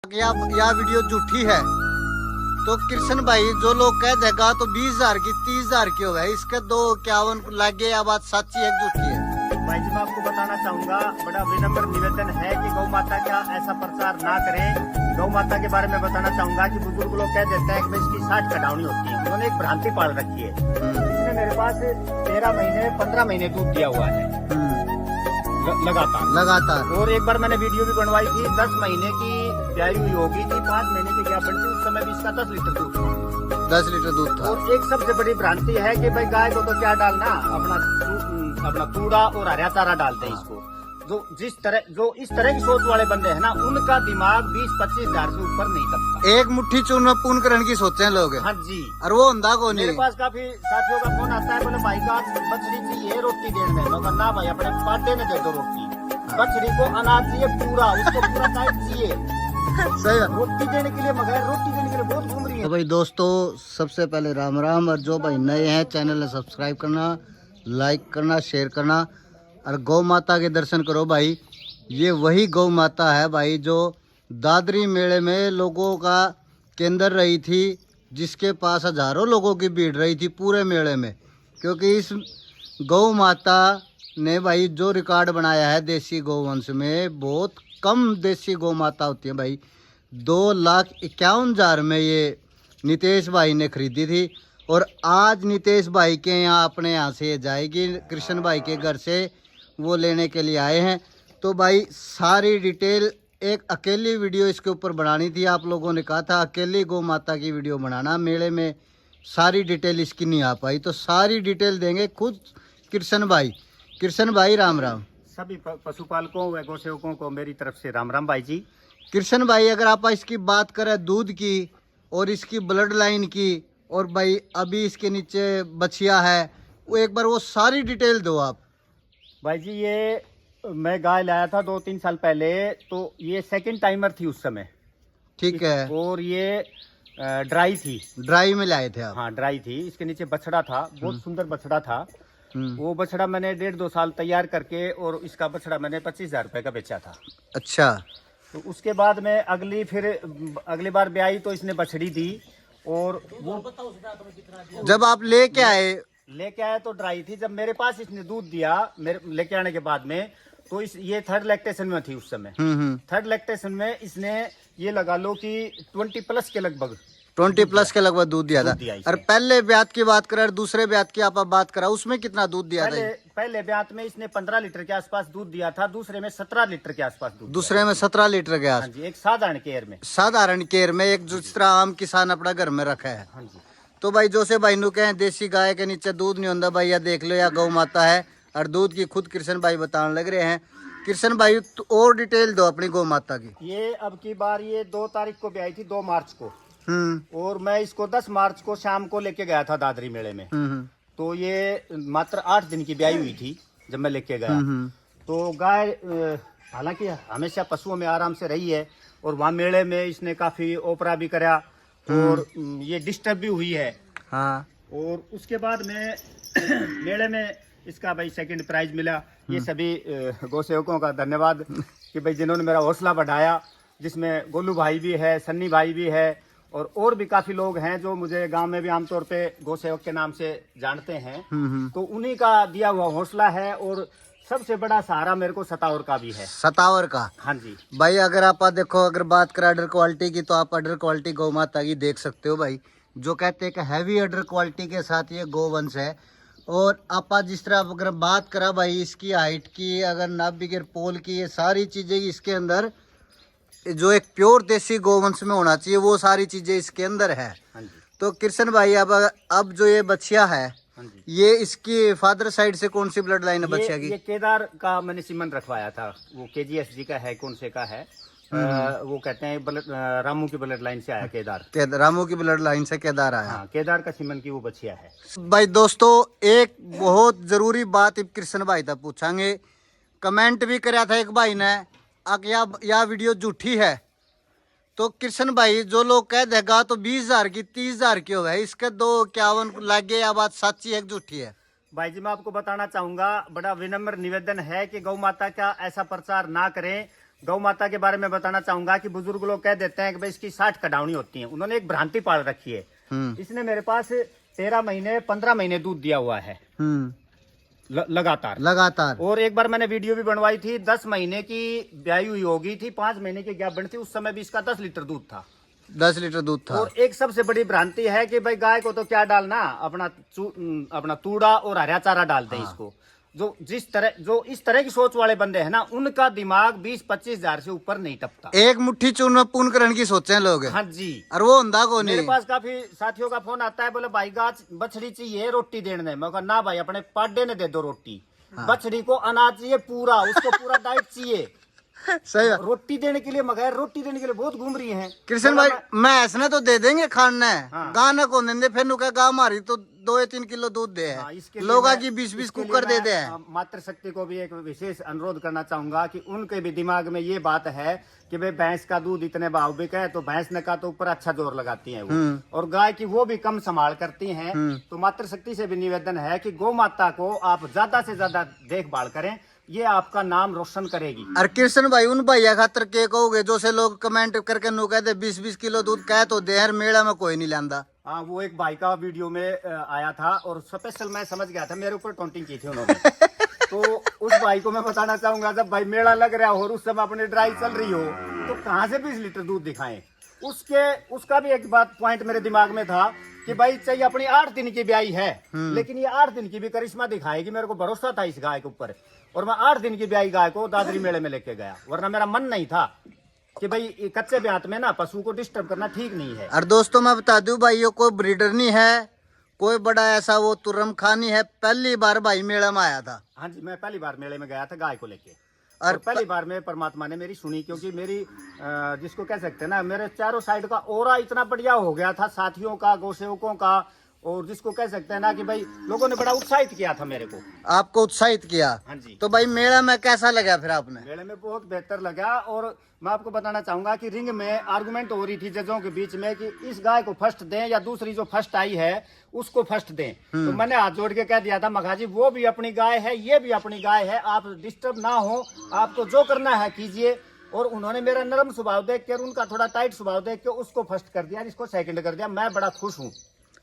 या वीडियो झूठी है तो कृष्ण भाई जो लोग कह देगा तो 20,000 की 30,000 की होगा, इसके 251 लगे या बात सच्ची है झूठी है। भाई जी मैं आपको बताना चाहूंगा, बड़ा विनम्र निवेदन है कि गौ माता का ऐसा प्रचार ना करें। गौ माता के बारे में बताना चाहूंगा कि बुजुर्ग लोग कह देते हैं कि इसकी 60 कटावनी होती है, उन्होंने एक भ्रांति पाल रखी है। इसने मेरे पास 13 महीने 15 महीने दूध दिया हुआ है लगातार। और एक बार मैंने वीडियो भी बनवाई थी, 10 महीने की ब्याई हुई होगी थी, 5 महीने की क्या बनती, उस समय भी इसका 10 लीटर दूध था। 10 लीटर दूध था। और एक सबसे बड़ी भ्रांति है कि भाई गाय को तो क्या डालना, अपना कूड़ा और हरा चारा डालते हैं इसको। जो इस तरह की सोच वाले बंदे हैं ना, उनका दिमाग 20-25 हजार से ऊपर नहीं तपता। एक मुट्ठी चून में पूर्ण करने की सोचते हैं लोग। हाँ जी। और वो अंधा को नहीं। मेरे पास काफी साथियों का फोन आता है, बोले भाई का बछड़ी चाहिए रोटी देने में। मगर ना भाई, अपने पाटे में दे दो रोटी। बछड़ी को अनाज चाहिए पूरा, उसको पूरा टाइट चाहिए। सही रोटी देने के लिए, मगर रोटी देने के लिए बहुत घूम रही है। तो भाई दोस्तों, सबसे पहले राम राम। और जो भाई नए हैं चैनल ने सब्सक्राइब करना, लाइक करना, शेयर करना और गौ माता के दर्शन करो भाई। ये वही गौ माता है भाई जो दादरी मेले में लोगों का केंद्र रही थी, जिसके पास हजारों लोगों की भीड़ रही थी पूरे मेले में। क्योंकि इस गौ माता ने भाई जो रिकॉर्ड बनाया है देसी गौवंश में, बहुत कम देसी गौ माता होती है भाई। 2,51,000 में ये नितेश भाई ने खरीदी थी। और आज नितेश भाई के यहाँ अपने यहाँ से जाएगी, कृष्ण भाई के घर से वो लेने के लिए आए हैं। तो भाई सारी डिटेल, एक अकेली वीडियो इसके ऊपर बनानी थी। आप लोगों ने कहा था अकेली गौ माता की वीडियो बनाना, मेले में सारी डिटेल इसकी नहीं आ पाई, तो सारी डिटेल देंगे खुद कृष्ण भाई। कृष्ण भाई राम राम। सभी पशुपालकों व गौ सेवकों को मेरी तरफ से राम राम भाई जी। कृष्ण भाई, अगर आप इसकी बात करें दूध की और इसकी ब्लड लाइन की, और भाई अभी इसके नीचे बछिया है, वो एक बार वो सारी डिटेल दो आप। भाई जी, ये मैं गाय लाया था 2-3 साल पहले, तो ये सेकंड टाइमर थी उस समय। ठीक है। और ये ड्राई थी। ड्राई में लाए थे आप? हाँ ड्राई थी। इसके नीचे बछड़ा था, बहुत सुंदर बछड़ा था। वो बछड़ा मैंने 1.5-2 साल तैयार करके, और इसका बछड़ा मैंने 25,000 रुपए का बेचा था। अच्छा। तो उसके बाद में अगली बार ब्याई तो इसने बछड़ी दी। और वो जब आप लेके आए तो ड्राई थी। जब मेरे पास इसने दूध दिया, मेरे लेके आने के बाद में, तो ये थर्ड लैक्टेशन में थी उस समय। थर्ड लैक्टेशन में इसने ये लगा लो कि 20 प्लस के लगभग 20 प्लस के लगभग दूध दिया था। और पहले ब्यात की बात करें, दूसरे ब्यात की आप बात करा, उसमें कितना दूध दिया था? पहले ब्यात में इसने 15 लीटर के आसपास दूध दिया था, दूसरे में 17 लीटर के आसपास दूध। दूसरे में 17 लीटर के आसपास। हाँ जी, एक साधारण केयर में। साधारण केयर में, एक जिस तरह आम किसान अपना घर में रखा है। हाँ जी। तो भाई जो से भाई नु कहे देसी गाय के नीचे दूध नहीं होता भाई, या देख लो, या गौ माता है। और दूध की खुद कृष्ण भाई बताने लग रहे हैं। कृष्ण भाई तो और डिटेल दो अपनी गौ माता की। ये अब की बार ये 2 तारीख को ब्याई थी, 2 मार्च को। और मैं इसको 10 मार्च को शाम को लेके गया था दादरी मेले में। तो ये मात्र 8 दिन की ब्याई हुई थी जब मैं लेके गया। तो गाय हालांकि हमेशा पशुओं में आराम से रही है, और वहाँ मेले में इसने काफी ओपरा भी करा, और ये डिस्टर्ब भी हुई है। हाँ। और उसके बाद में मेले में इसका भाई सेकंड प्राइज मिला। ये सभी गौ सेवकों का धन्यवाद कि भाई जिन्होंने मेरा हौसला बढ़ाया, जिसमें गोलू भाई भी है, सन्नी भाई भी है, और भी काफी लोग हैं जो मुझे गांव में भी आमतौर पे गौ सेवक के नाम से जानते हैं। तो उन्हीं का दिया हुआ हौसला है। और सबसे बड़ा सहारा मेरे को सतावर का भी है। सतावर का? हाँ जी भाई, अगर आप देखो, अगर बात करें अडर क्वालिटी की, तो आप अडर क्वालिटी गौ माता की देख सकते हो भाई। जो कहते हैं कि हैवी अडर क्वालिटी के साथ ये गोवंश है। और आप जिस तरह अगर बात करा भाई इसकी हाइट की, अगर नाभिक पोल की, ये सारी चीजें इसके अंदर जो एक प्योर देसी गोवंश में होना चाहिए, वो सारी चीजें इसके अंदर है। हाँ जी। तो कृष्ण भाई, अब जो ये बछिया है, ये इसकी फादर साइड से कौन सी ब्लड लाइन है बच्चिया की? ये केदार का मैंने सीमन रखवाया था। वो KGSG का है, कौन से का है, वो कहते हैं रामू की ब्लड लाइन से आया केदार। रामू की ब्लड लाइन से केदार आया। हाँ, केदार का सीमन की वो बछिया है। भाई दोस्तों, एक बहुत जरूरी बात कृष्ण भाई तक पूछांगे। कमेंट भी कराया था एक भाई ने, या वीडियो झूठी है तो कृष्ण भाई जो लोग कह देगा तो 20,000 की 30,000 की होगा, इसके 251 लगे, या बात सच्ची है झूठी है? भाई जी मैं आपको बताना चाहूंगा, बड़ा विनम्र निवेदन है कि गौ माता का ऐसा प्रचार ना करें। गौ माता के बारे में बताना चाहूंगा कि बुजुर्ग लोग कह देते हैं कि भाई इसकी 60 कडावनी होती है। उन्होंने एक भ्रांति पाल रखी है। इसने मेरे पास 13 महीने 15 महीने दूध दिया हुआ है लगातार। और एक बार मैंने वीडियो भी बनवाई थी, 10 महीने की ब्याई हुई होगी थी, 5 महीने की गैप बनी थी, उस समय भी इसका 10 लीटर दूध था। 10 लीटर दूध था। और एक सबसे बड़ी भ्रांति है कि भाई गाय को तो क्या डालना, अपना तूड़ा और हरा चारा डालते हैं इसको। जो इस तरह की सोच वाले बंदे हैं ना, उनका दिमाग 20-25 हजार से ऊपर नहीं टपता। एक मुट्ठी चूर्ण में पूर्ण करण की सोचे हैं लोग। हाँ जी। और वो होंदा को नहीं। मेरे पास काफी साथियों का फोन आता है, बोले भाई गाछ बछड़ी चाहिए रोटी देने। मैं कहा ना भाई, अपने पाडे ने दे दो रोटी। बछड़ी को अनाज चाहिए पूरा, उसको पूरा डाइट चाहिए। सही रोटी देने के लिए, मगर रोटी देने के लिए बहुत घूम रही हैं। कृष्ण भाई, मैं ऐसा तो दे देंगे खाना है। गाना को देंगे फिर नुका गा मारी तो 2-3 किलो दूध दे है। लोग की 20-20 कुकर दे दे हैं। मातृ शक्ति को भी एक विशेष अनुरोध करना चाहूंगा कि उनके भी दिमाग में ये बात है कि भाई भैंस का दूध इतने भाव बिक है, तो भैंस ने का तो ऊपर अच्छा जोर लगाती है वो, और गाय की वो भी कम संभाल करती हैं। तो मातृ शक्ति से भी निवेदन है कि गौ माता को आप ज्यादा से ज्यादा देखभाल करें, ये आपका नाम रोशन करेगी। और कृष्ण भाई, उन भैया खातर के कहोगे जो से लोग कमेंट करके नु कहते 20-20 किलो दूध कह तो देहर मेला में कोई नहीं लांदा। हाँ, वो एक भाई का वीडियो में आया था और स्पेशल मैं समझ गया था, मेरे ऊपर टॉन्टिंग की थी उन्होंने। तो उस भाई को मैं बताना चाहूंगा, जब भाई मेला लग रहा हो और उस समय अपनी ड्राई चल रही हो, तो कहाँ से 20 लीटर दूध दिखाएं। उसका भी एक बात पॉइंट मेरे दिमाग में था कि भाई चाहिए अपनी 8 दिन की ब्याई है, लेकिन ये 8 दिन की भी करिश्मा दिखाएगी। मेरे को भरोसा था इस गाय के ऊपर, और मैं 8 दिन की ब्याई गाय को दादरी मेले में लेके गया, वरना मेरा मन नहीं था कि भाई कच्चे ब्यात में ना पशु को डिस्टर्ब करना ठीक नहीं है। और दोस्तों मैं बता दूं भाई, ये कोई ब्रीडर नहीं है, कोई बड़ा ऐसा वो तुर्रम खानी है। पहली बार भाई मेला में आया था। हाँ जी, मैं पहली बार मेले में गया था गाय को लेके, और पहली बार में परमात्मा ने मेरी सुनी, क्योंकि मेरी जिसको कह सकते हैं ना, मेरे चारों साइड का ओरा इतना बढ़िया हो गया था, साथियों का, गौसेवकों का, और जिसको कह सकते हैं ना कि भाई लोगों ने बड़ा उत्साहित किया था मेरे को। आपको उत्साहित किया? हाँ जी। तो भाई मेला में कैसा लगा फिर आपने? मेले में बहुत बेहतर लगा, और मैं आपको बताना चाहूंगा कि रिंग में आर्गुमेंट हो रही थी जजों के बीच में कि इस गाय को फर्स्ट दें या दूसरी जो फर्स्ट आई है उसको फर्स्ट दें। तो मैंने हाथ जोड़ के कह दिया था, मघाजी वो भी अपनी गाय है, ये भी अपनी गाय है, आप डिस्टर्ब ना हो, आपको जो करना है कीजिए। और उन्होंने मेरा नरम स्वभाव देख कर, उनका थोड़ा टाइट स्वभाव देख के उसको फर्स्ट कर दिया, इसको सेकंड कर दिया। मैं बड़ा खुश हूँ,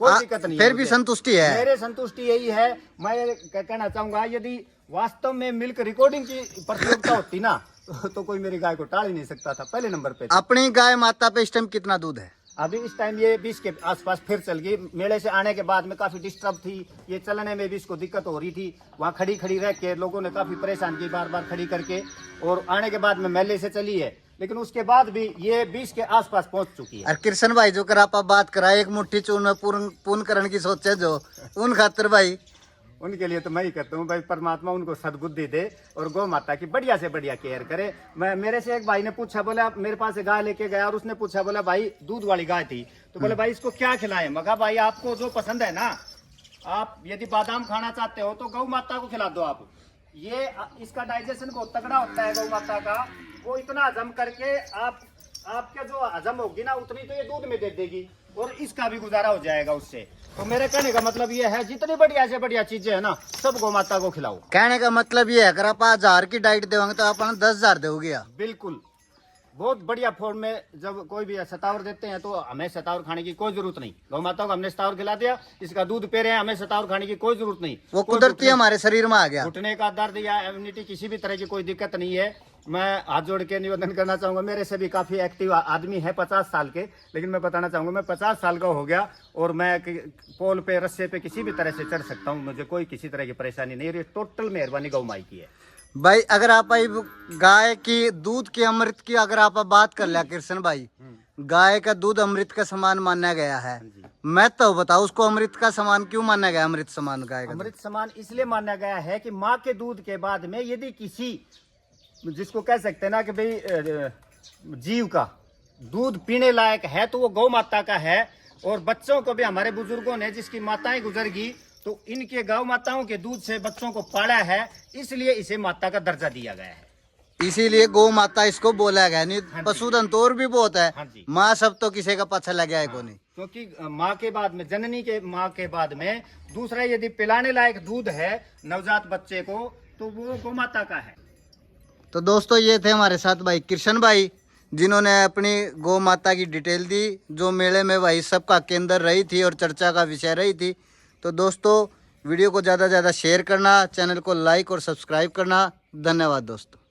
कोई दिक्कत नहीं। फिर भी संतुष्टि है? मेरे संतुष्टि यही है। मैं कहना चाहूंगा, यदि वास्तव में मिल्क रिकॉर्डिंग की प्रतियोगिता होती ना, तो कोई मेरी गाय को टाल ही नहीं सकता था। पहले नंबर पे अपनी गाय माता पे इस टाइम कितना दूध है? अभी इस टाइम ये 20 के आसपास फिर चल गई। मेले से आने के बाद में काफी डिस्टर्ब थी, ये चलने में भी इसको दिक्कत हो रही थी। वहाँ खड़ी खड़ी रह के लोगों ने काफी परेशान की, बार बार खड़ी करके, और आने के बाद में मेले से चली है, लेकिन उसके बाद भी ये 20 के आसपास पहुंच चुकी है। और कृष्ण भाई जो कर आप बात करा, एक मुट्ठी चूर्ण में पूर्ण करण की सोचे जो, उन खातर भाई, उनके लिए तो मैं ही कहता हूँ भाई, परमात्मा उनको सद्बुद्धि दे और गौ माता की बढ़िया से बढ़िया केयर करे। मेरे से एक भाई ने पूछा, बोला मेरे पास गाय लेके गया, और उसने पूछा, बोला भाई दूध वाली गाय थी, तो बोले भाई इसको क्या खिलाएं? मगा भाई आपको जो पसंद है ना, आप यदि बादाम खाना चाहते हो तो गौ माता को खिला दो आप। ये इसका डाइजेशन बहुत तगड़ा होता है गौ माता का, वो इतना हजम करके आपके जो हजम होगी ना, उतनी तो ये दूध में दे देगी, और इसका भी गुजारा हो जाएगा उससे। तो मेरे कहने का मतलब ये है, जितनी बढ़िया से बढ़िया चीजें है ना, सब गौ माता को खिलाओ। कहने का मतलब ये है, अगर आप 1000 की डाइट देंगे तो आप 10,000 दोगे। बिल्कुल, बहुत बढ़िया फॉर्म में। जब कोई भी सतावर देते हैं तो हमें सतावर खाने की कोई जरूरत नहीं। गौ माता को हमने सतावर खिला दिया, इसका दूध पी रहे हैं, हमें सतावर खाने की कोई जरूरत नहीं। वो कुदरती हमारे शरीर में आ गया। घुटने का दर्द या इम्यूनिटी किसी भी तरह की कोई दिक्कत नहीं है। मैं हाथ जोड़ के निवेदन करना चाहूंगा, मेरे से भी काफी एक्टिव आदमी है 50 साल के, लेकिन मैं बताना चाहूंगा मैं 50 साल का हो गया और मैं पोल पे, रस्से पे किसी भी तरह से चढ़ सकता हूँ, मुझे कोई किसी तरह की परेशानी नहीं। ये टोटल मेहरबानी गौ माई की है। भाई अगर आप गाय की दूध की अमृत की अगर आप बात कर लिया कृष्ण भाई, गाय का दूध अमृत का समान माना गया है। मैं तो बताऊं उसको अमृत का समान क्यों माना गया? अमृत समान गाय का अमृत समान इसलिए माना गया है कि माँ के दूध के बाद में यदि किसी, जिसको कह सकते हैं ना कि भाई जीव का दूध पीने लायक है तो वो गौ माता का है। और बच्चों को भी हमारे बुजुर्गों ने, जिसकी माताएं गुजर गई, तो इनके गौ माताओं के दूध से बच्चों को पाला है, इसलिए इसे माता का दर्जा दिया गया है। इसीलिए गौ माता इसको बोला गया। नहीं पशुधन तो और भी बहुत है। हाँ, माँ सब तो किसी का पछा लग गया है। हाँ, क्योंकि माँ के बाद में, जननी के माँ के बाद में दूसरा यदि पिलाने लायक दूध है नवजात बच्चे को, तो वो गौ माता का है। तो दोस्तों ये थे हमारे साथ भाई कृष्ण भाई, जिन्होंने अपनी गौ माता की डिटेल दी, जो मेले में भाई सबका केंद्र रही थी और चर्चा का विषय रही थी। तो दोस्तों वीडियो को ज़्यादा से ज़्यादा शेयर करना, चैनल को लाइक और सब्सक्राइब करना। धन्यवाद दोस्तों।